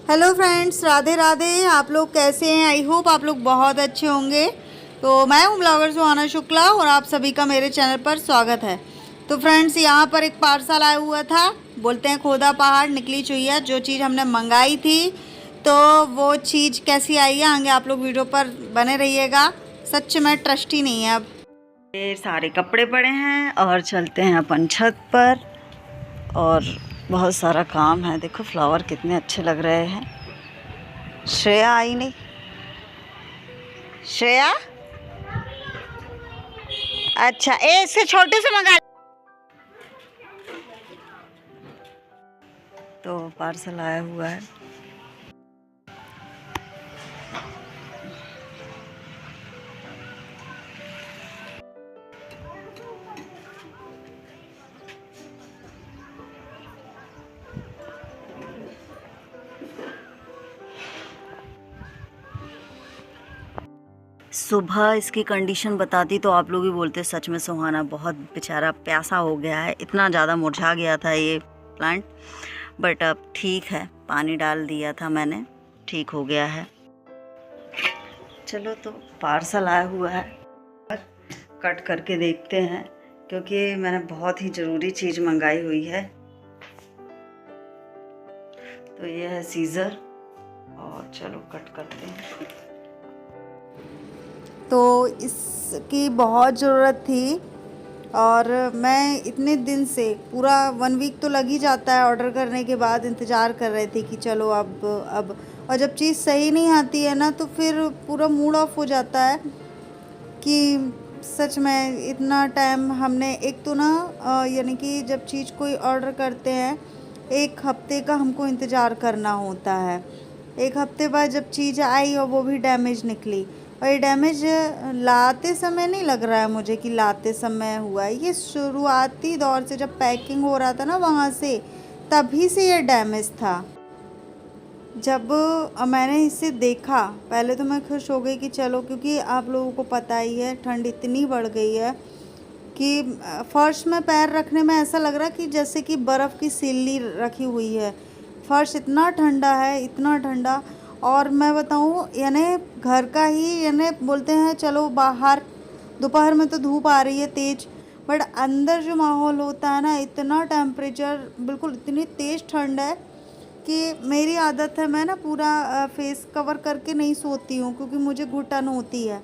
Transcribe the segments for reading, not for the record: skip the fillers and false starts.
Hello friends, Radhe Radhe. आप लोग कैसे हैं? आई होप आप लोग बहुत अच्छे होंगे। तो मैं हूं ब्लॉगर सुहाना शुक्ला और आप सभी का मेरे चैनल पर स्वागत है। तो फ्रेंड्स, यहां पर एक पार्सल आया हुआ था। बोलते हैं खोदा पहाड़ निकली चुईया। जो चीज़ हमने मंगाई थी तो वो चीज़ कैसी आई है आगे आप लोग वीडियो पर बने रहिएगा। सच में ट्रस्टी नहीं है। अब ये सारे कपड़े पड़े हैं और चलते हैं अपन छत पर। और बहुत सारा काम है। देखो फ्लावर कितने अच्छे लग रहे हैं। श्रेया आई नहीं। श्रेया, अच्छा इससे छोटे से मंगा। तो पार्सल आया हुआ है। सुबह इसकी कंडीशन बताती तो आप लोग ही बोलते सच में सुहाना बहुत बेचारा प्यासा हो गया है। इतना ज़्यादा मुरझा गया था ये प्लांट, बट अब ठीक है। पानी डाल दिया था मैंने, ठीक हो गया है। चलो तो पार्सल आया हुआ है, कट करके देखते हैं क्योंकि मैंने बहुत ही ज़रूरी चीज़ मंगाई हुई है। तो ये है सीज़र और चलो कट करते हैं। तो इसकी बहुत ज़रूरत थी और मैं इतने दिन से पूरा 1 वीक तो लग ही जाता है ऑर्डर करने के बाद। इंतज़ार कर रहे थे कि चलो अब और जब चीज़ सही नहीं आती है ना तो फिर पूरा मूड ऑफ हो जाता है कि सच में इतना टाइम हमने एक तो ना यानी कि जब चीज़ कोई ऑर्डर करते हैं 1 हफ्ते का हमको इंतज़ार करना होता है। 1 हफ्ते बाद जब चीज़ आई और वो भी डैमेज निकली। और ये डैमेज लाते समय नहीं लग रहा है मुझे कि लाते समय हुआ है। ये शुरुआती दौर से जब पैकिंग हो रहा था ना वहाँ से, तभी से ये डैमेज था। जब मैंने इसे देखा पहले तो मैं खुश हो गई कि चलो, क्योंकि आप लोगों को पता ही है ठंड इतनी बढ़ गई है कि फर्श में पैर रखने में ऐसा लग रहा है कि जैसे कि बर्फ़ की सिल्ली रखी हुई है। फर्श इतना ठंडा है, इतना ठंडा। और मैं बताऊँ यानी घर का ही यानी बोलते हैं चलो बाहर दोपहर में तो धूप आ रही है तेज़, बट अंदर जो माहौल होता है ना इतना टेम्परेचर बिल्कुल इतनी तेज़ ठंड है कि मेरी आदत है मैं ना पूरा फेस कवर करके नहीं सोती हूँ क्योंकि मुझे घुटन होती है।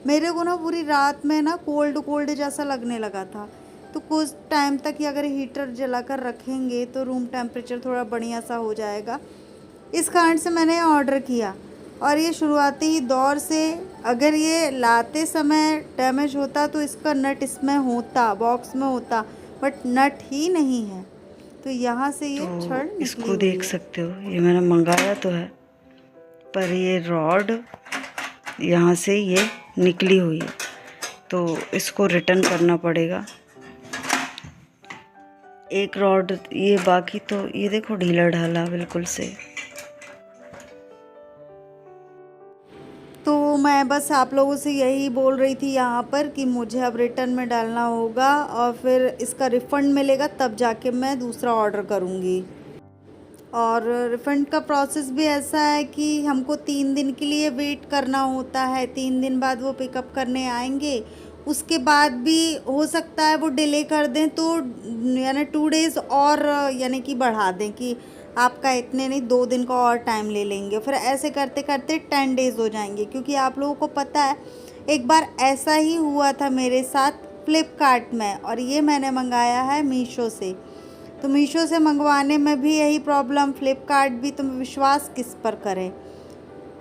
मेरे को ना पूरी रात में ना कोल्ड कोल्ड जैसा लगने लगा था। तो कुछ टाइम तक ही अगर हीटर जलाकर रखेंगे तो रूम टेम्परेचर थोड़ा बढ़िया सा हो जाएगा। इस कारण से मैंने ऑर्डर किया। और ये शुरुआती ही दौर से अगर ये लाते समय डैमेज होता तो इसका नट इसमें होता, बॉक्स में होता, बट नट ही नहीं है। तो यहाँ से ये तो छड़ निकली इसको हुई देख है। सकते हो, ये मैंने मंगाया तो है पर ये रॉड यहाँ से ये निकली हुई है तो इसको रिटर्न करना पड़ेगा। एक रॉड ये, बाकी तो ये देखो ढीला ढाला बिल्कुल से। तो मैं बस आप लोगों से यही बोल रही थी यहाँ पर कि मुझे अब रिटर्न में डालना होगा और फिर इसका रिफ़ंड मिलेगा तब जाके मैं दूसरा ऑर्डर करूँगी। और रिफ़ंड का प्रोसेस भी ऐसा है कि हमको 3 दिन के लिए वेट करना होता है। 3 दिन बाद वो पिकअप करने आएंगे। उसके बाद भी हो सकता है वो डिले कर दें तो यानी 2 डेज़ और यानी कि बढ़ा दें कि आपका इतने नहीं 2 दिन का और टाइम ले लेंगे। फिर ऐसे करते करते 10 डेज़ हो जाएंगे। क्योंकि आप लोगों को पता है एक बार ऐसा ही हुआ था मेरे साथ फ्लिपकार्ट में, और ये मैंने मंगाया है मीशो से। तो मीशो से मंगवाने में भी यही प्रॉब्लम, फ्लिपकार्ट भी, तुम विश्वास किस पर करें।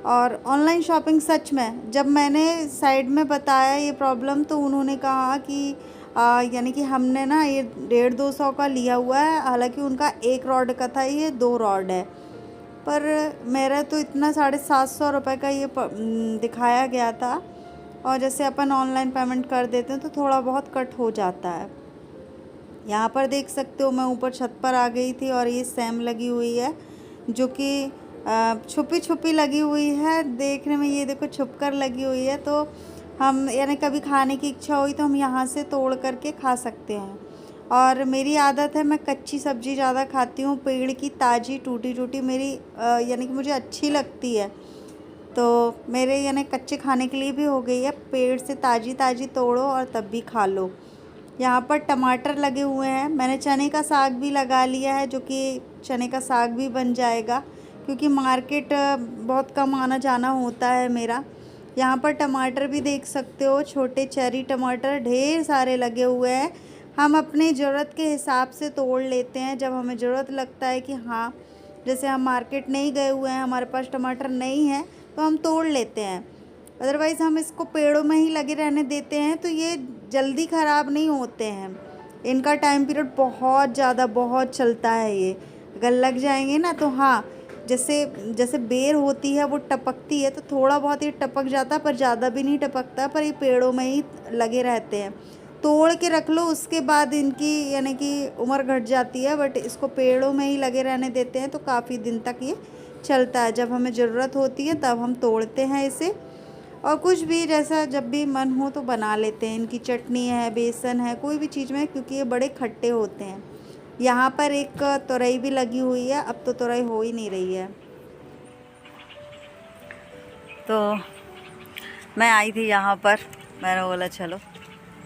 और ऑनलाइन शॉपिंग सच में जब मैंने साइड में बताया ये प्रॉब्लम तो उन्होंने कहा कि यानी कि हमने ना ये 150-200 का लिया हुआ है, हालांकि उनका 1 रॉड का था, ये 2 रॉड है। पर मेरा तो इतना 750 रुपये का ये दिखाया गया था। और जैसे अपन ऑनलाइन पेमेंट कर देते हैं तो थोड़ा बहुत कट हो जाता है। यहाँ पर देख सकते हो मैं ऊपर छत पर आ गई थी और ये सैम लगी हुई है जो कि छुपी छुपी लगी हुई है देखने में। ये देखो छुप कर लगी हुई है। तो हम यानी कभी खाने की इच्छा हुई तो हम यहाँ से तोड़ करके खा सकते हैं। और मेरी आदत है मैं कच्ची सब्ज़ी ज़्यादा खाती हूँ, पेड़ की ताज़ी टूटी टूटी मेरी यानी कि मुझे अच्छी लगती है। तो मेरे यानी कच्चे खाने के लिए भी हो गई है, पेड़ से ताज़ी ताज़ी तोड़ो और तब भी खा लो। यहाँ पर टमाटर लगे हुए हैं, मैंने चने का साग भी लगा लिया है, जो कि चने का साग भी बन जाएगा क्योंकि मार्केट बहुत कम आना जाना होता है मेरा। यहाँ पर टमाटर भी देख सकते हो, छोटे चेरी टमाटर ढेर सारे लगे हुए हैं। हम अपनी ज़रूरत के हिसाब से तोड़ लेते हैं, जब हमें ज़रूरत लगता है कि हाँ, जैसे हम मार्केट नहीं गए हुए हैं, हमारे पास टमाटर नहीं है, तो हम तोड़ लेते हैं। अदरवाइज़ हम इसको पेड़ों में ही लगे रहने देते हैं तो ये जल्दी ख़राब नहीं होते हैं। इनका टाइम पीरियड बहुत ज़्यादा बहुत चलता है ये। अगर लग जाएंगे ना तो हाँ, जैसे जैसे बेर होती है वो टपकती है तो थोड़ा बहुत ये टपक जाता है, पर ज़्यादा भी नहीं टपकता, पर ये पेड़ों में ही लगे रहते हैं। तोड़ के रख लो, उसके बाद इनकी यानी कि उम्र घट जाती है, बट इसको पेड़ों में ही लगे रहने देते हैं तो काफ़ी दिन तक ये चलता है। जब हमें ज़रूरत होती है तब हम तोड़ते हैं इसे, और कुछ भी जैसा जब भी मन हो तो बना लेते हैं। इनकी चटनी है, बेसन है, कोई भी चीज़ में, क्योंकि ये बड़े खट्टे होते हैं। यहाँ पर एक तुरई भी लगी हुई है, अब तो तुरई हो ही नहीं रही है। तो मैं आई थी यहाँ पर, मैंने बोला चलो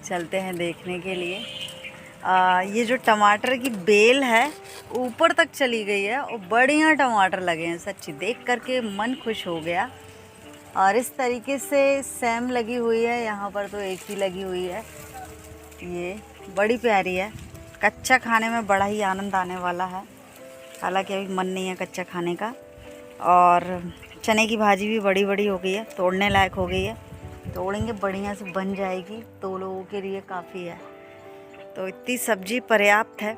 चलते हैं देखने के लिए। ये जो टमाटर की बेल है ऊपर तक चली गई है और बढ़िया टमाटर लगे हैं, सच्ची देख करके मन खुश हो गया। और इस तरीके से सेम लगी हुई है, यहाँ पर तो एक ही लगी हुई है, ये बड़ी प्यारी है। कच्चा खाने में बड़ा ही आनंद आने वाला है, हालांकि अभी मन नहीं है कच्चा खाने का। और चने की भाजी भी बड़ी बड़ी हो गई है, तोड़ने लायक हो गई है, तोड़ेंगे बढ़िया से बन जाएगी, 2 लोगों के लिए काफ़ी है। तो इतनी सब्जी पर्याप्त है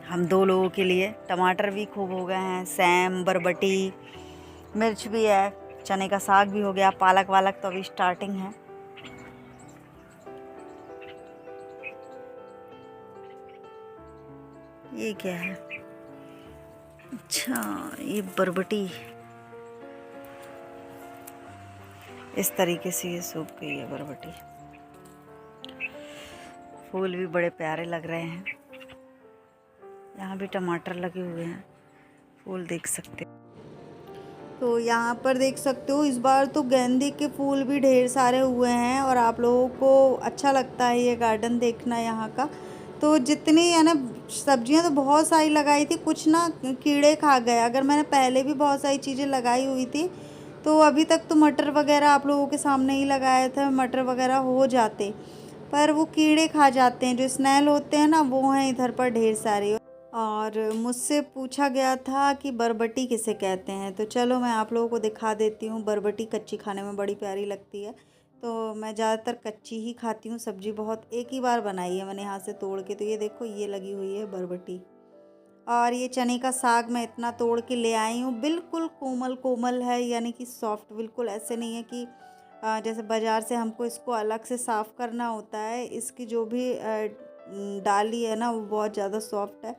हम 2 लोगों के लिए। टमाटर भी खूब हो गए हैं, सैम, बरबटी, मिर्च भी है, चने का साग भी हो गया, पालक वालक तो अभी स्टार्टिंग है। ये क्या है? अच्छा, ये बरबटी इस तरीके से ये सूख गई है बरबटी। फूल भी बड़े प्यारे लग रहे हैं। यहाँ भी टमाटर लगे हुए हैं, फूल देख सकते हो। तो यहाँ पर देख सकते हो इस बार तो गेंदे के फूल भी ढेर सारे हुए हैं, और आप लोगों को अच्छा लगता है ये गार्डन देखना यहाँ का। तो जितनी है ना सब्जियाँ तो बहुत सारी लगाई थी, कुछ ना कीड़े खा गए। अगर मैंने पहले भी बहुत सारी चीज़ें लगाई हुई थी तो अभी तक तो मटर वगैरह आप लोगों के सामने ही लगाए थे, मटर वगैरह हो जाते, पर वो कीड़े खा जाते हैं। जो स्नेल होते हैं ना वो हैं इधर पर ढेर सारे। और मुझसे पूछा गया था कि बरबटी किसे कहते हैं, तो चलो मैं आप लोगों को दिखा देती हूँ। बरबटी कच्ची खाने में बड़ी प्यारी लगती है, तो मैं ज़्यादातर कच्ची ही खाती हूँ। सब्ज़ी बहुत एक ही बार बनाई है मैंने यहाँ से तोड़ के। तो ये देखो ये लगी हुई है बरबटी। और ये चने का साग मैं इतना तोड़ के ले आई हूँ, बिल्कुल कोमल कोमल है, यानी कि सॉफ्ट, बिल्कुल ऐसे नहीं है कि जैसे बाज़ार से हमको इसको अलग से साफ़ करना होता है। इसकी जो भी डाली है ना वो बहुत ज़्यादा सॉफ्ट है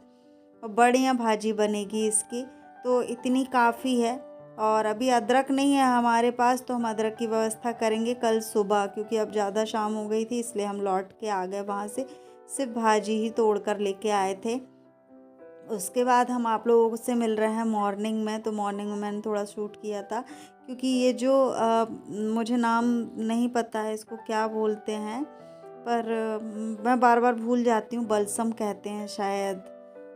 और बढ़िया भाजी बनेगी इसकी, तो इतनी काफ़ी है। और अभी अदरक नहीं है हमारे पास, तो हम अदरक की व्यवस्था करेंगे कल सुबह, क्योंकि अब ज़्यादा शाम हो गई थी इसलिए हम लौट के आ गए वहाँ से, सिर्फ भाजी ही तोड़ कर लेके आए थे। उसके बाद हम आप लोगों से मिल रहे हैं मॉर्निंग में। तो मॉर्निंग में मैंने थोड़ा शूट किया था, क्योंकि ये जो मुझे नाम नहीं पता है इसको क्या बोलते हैं, पर मैं बार बार भूल जाती हूँ, बलसम कहते हैं शायद,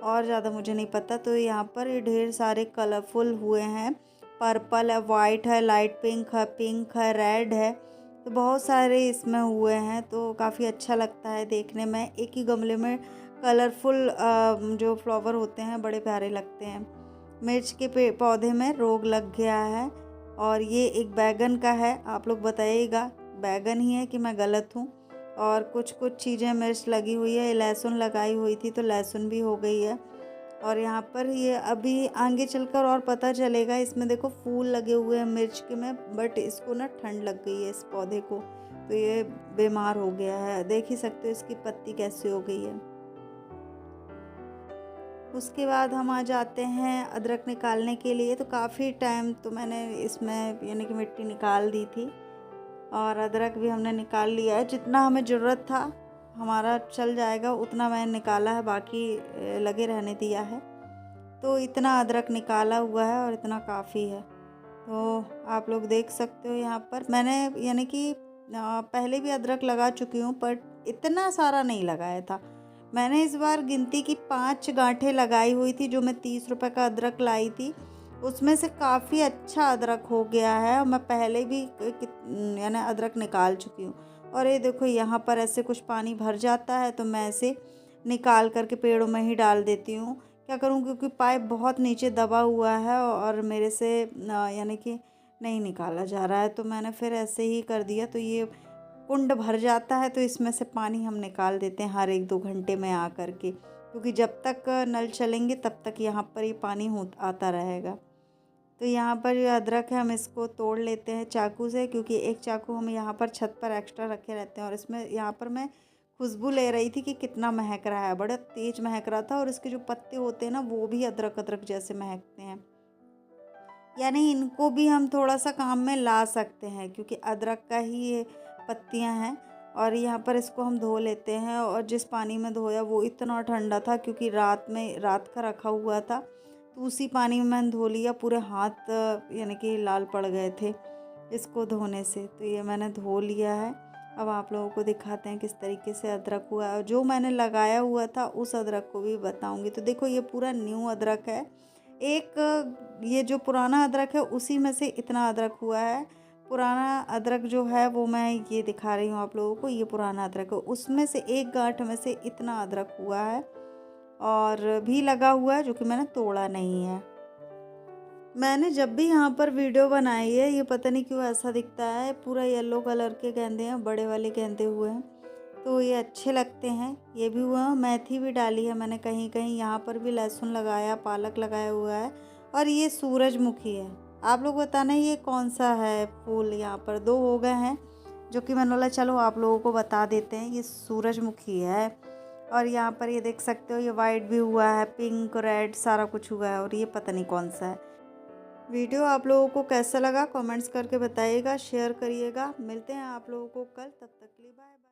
और ज़्यादा मुझे नहीं पता। तो यहाँ पर ये ढेर सारे कलरफुल हुए हैं, पर्पल है, वाइट है, लाइट पिंक है, रेड है, तो बहुत सारे इसमें हुए हैं। तो काफ़ी अच्छा लगता है देखने में, एक ही गमले में कलरफुल जो फ्लावर होते हैं बड़े प्यारे लगते हैं। मिर्च के पौधे में रोग लग गया है, और ये एक बैगन का है, आप लोग बताइएगा बैगन ही है कि मैं गलत हूँ। और कुछ चीज़ें मिर्च लगी हुई है, लहसुन लगाई हुई थी तो लहसुन भी हो गई है। और यहाँ पर ये अभी आगे चलकर और पता चलेगा। इसमें देखो फूल लगे हुए हैं मिर्च के में, बट इसको ना ठंड लग गई है इस पौधे को, तो ये बीमार हो गया है। देख ही सकते हो इसकी पत्ती कैसे हो गई है। उसके बाद हम आ जाते हैं अदरक निकालने के लिए। तो काफ़ी टाइम तो मैंने इसमें यानी कि मिट्टी निकाल दी थी, और अदरक भी हमने निकाल लिया है। जितना हमें ज़रूरत था हमारा चल जाएगा उतना मैंने निकाला है, बाकी लगे रहने दिया है। तो इतना अदरक निकाला हुआ है और इतना काफ़ी है। तो आप लोग देख सकते हो यहाँ पर मैंने यानी कि पहले भी अदरक लगा चुकी हूँ, पर इतना सारा नहीं लगाया था। मैंने इस बार गिनती की 5 गांठें लगाई हुई थी, जो मैं 30 रुपए का अदरक लाई थी। उसमें से काफ़ी अच्छा अदरक हो गया है और मैं पहले भी यानी अदरक निकाल चुकी हूँ। और ये देखो यहाँ पर ऐसे कुछ पानी भर जाता है तो मैं ऐसे निकाल करके पेड़ों में ही डाल देती हूँ। क्या करूँ, क्योंकि पाइप बहुत नीचे दबा हुआ है और मेरे से यानी कि नहीं निकाला जा रहा है, तो मैंने फिर ऐसे ही कर दिया। तो ये कुंड भर जाता है तो इसमें से पानी हम निकाल देते हैं हर 1-2 घंटे में आ कर के, क्योंकि जब तक नल चलेंगे तब तक यहाँ पर ये पानी आता रहेगा। तो यहाँ पर जो अदरक है हम इसको तोड़ लेते हैं चाकू से, क्योंकि एक चाकू हम यहाँ पर छत पर एक्स्ट्रा रखे रहते हैं। और इसमें यहाँ पर मैं खुशबू ले रही थी कि कितना महक रहा है, बड़ा तेज महक रहा था। और इसके जो पत्ते होते हैं ना, वो भी अदरक अदरक जैसे महकते हैं, यानी इनको भी हम थोड़ा सा काम में ला सकते हैं, क्योंकि अदरक का ही ये पत्तियां हैं। और यहाँ पर इसको हम धो लेते हैं। और जिस पानी में धोया वो इतना ठंडा था, क्योंकि रात का रखा हुआ था, तो उसी पानी में मैंने धो लिया। पूरे हाथ यानी कि लाल पड़ गए थे इसको धोने से। तो ये मैंने धो लिया है। अब आप लोगों को दिखाते हैं किस तरीके से अदरक हुआ है। और जो मैंने लगाया हुआ था उस अदरक को भी बताऊंगी। तो देखो ये पूरा न्यू अदरक है। एक ये जो पुराना अदरक है उसी में से इतना अदरक हुआ है। पुराना अदरक जो है वो मैं ये दिखा रही हूँ आप लोगों को, ये पुराना अदरक है, उसमें से एक गांठ में से इतना अदरक हुआ है। और भी लगा हुआ है जो कि मैंने तोड़ा नहीं है। मैंने जब भी यहाँ पर वीडियो बनाई है, ये पता नहीं क्यों ऐसा दिखता है, पूरा येलो कलर के गेंदे हैं, बड़े वाले गेंदे हुए हैं, तो ये अच्छे लगते हैं। ये भी हुआ, मेथी भी डाली है मैंने कहीं कहीं, यहाँ पर भी लहसुन लगाया, पालक लगाया हुआ है। और ये सूरजमुखी है। आप लोग बताना ये कौन सा है फूल। यहाँ पर 2 हो गए हैं, जो कि मैंने बोला चलो आप लोगों को बता देते हैं। ये सूरजमुखी है। और यहाँ पर ये देख सकते हो, ये वाइट भी हुआ है, पिंक रेड सारा कुछ हुआ है। और ये पता नहीं कौन सा है। वीडियो आप लोगों को कैसा लगा कमेंट्स करके बताइएगा, शेयर करिएगा। मिलते हैं आप लोगों को कल, तब तक के लिए बाय बाय।